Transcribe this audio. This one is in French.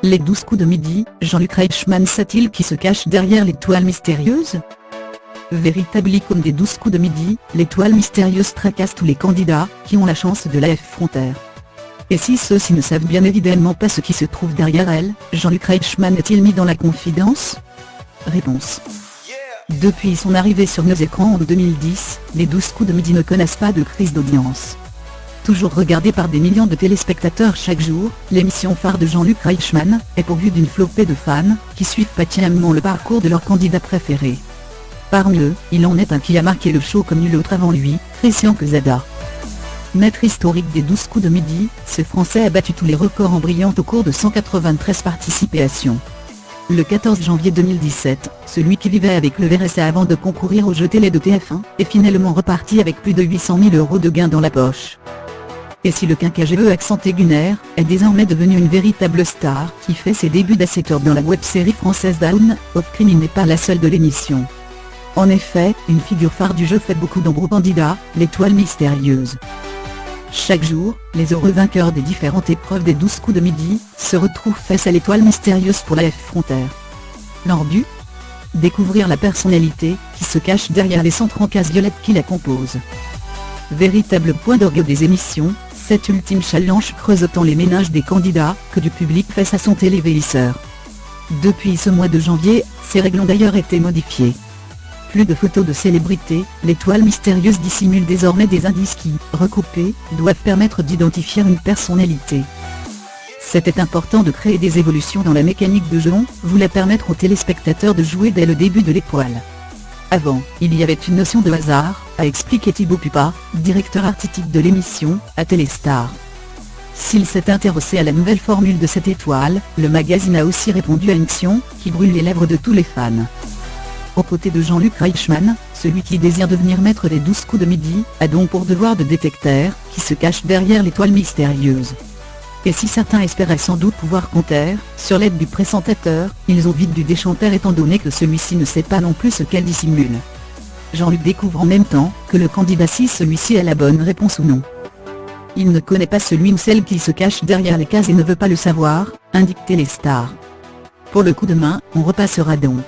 Les 12 coups de midi, Jean-Luc Reichmann sait-il qui se cache derrière l'étoile mystérieuse? Véritable icône des 12 coups de midi, l'étoile mystérieuse tracasse tous les candidats qui ont la chance de l'affronter. Et si ceux-ci ne savent bien évidemment pas ce qui se trouve derrière elle, Jean-Luc Reichmann est-il mis dans la confidence? Réponse. Depuis son arrivée sur nos écrans en 2010, les 12 coups de midi ne connaissent pas de crise d'audience. Toujours regardée par des millions de téléspectateurs chaque jour, l'émission phare de Jean-Luc Reichmann est pourvue d'une flopée de fans qui suivent patiemment le parcours de leur candidat préféré. Parmi eux, il en est un qui a marqué le show comme nul autre avant lui, Christian Quezada. Maître historique des 12 coups de midi, ce Français a battu tous les records en brillant au cours de 193 participations. Le 14 janvier 2017, celui qui vivait avec le RSA avant de concourir au jeu télé de TF1, est finalement reparti avec plus de 800 000 € de gains dans la poche. Et si le quinquagéneux accent aigunaire est désormais devenu une véritable star qui fait ses débuts d'acteur dans la web-série française Down of Crime n'est pas la seule de l'émission. En effet, une figure phare du jeu fait beaucoup d'ombre au candidat, l'étoile mystérieuse. Chaque jour, les heureux vainqueurs des différentes épreuves des 12 coups de midi se retrouvent face à l'étoile mystérieuse pour l'affronter. Leur but? Découvrir la personnalité qui se cache derrière les 130 cases violettes qui la composent. Véritable point d'orgue des émissions, cet ultime challenge creuse autant les ménages des candidats que du public face à son téléviseur. Depuis ce mois de janvier, ces règles ont d'ailleurs été modifiées. Plus de photos de célébrités, l'étoile mystérieuse dissimule désormais des indices qui, recoupés, doivent permettre d'identifier une personnalité. C'était important de créer des évolutions dans la mécanique de jeu, voulait permettre aux téléspectateurs de jouer dès le début de l'étoile. Avant, il y avait une notion de hasard, a expliqué Thibaut Pupa, directeur artistique de l'émission, à Téléstar. S'il s'est intéressé à la nouvelle formule de cette étoile, le magazine a aussi répondu à une question qui brûle les lèvres de tous les fans. Aux côtés de Jean-Luc Reichmann, celui qui désire devenir maître des 12 coups de midi, a donc pour devoir de détecter qui se cache derrière l'étoile mystérieuse. Et si certains espéraient sans doute pouvoir compter sur l'aide du présentateur, ils ont vite dû déchanter étant donné que celui-ci ne sait pas non plus ce qu'elle dissimule. Jean-Luc découvre en même temps que le candidat si celui-ci a la bonne réponse ou non. Il ne connaît pas celui ou celle qui se cache derrière les cases et ne veut pas le savoir, indique Téléstar. Pour le coup de main, on repassera donc.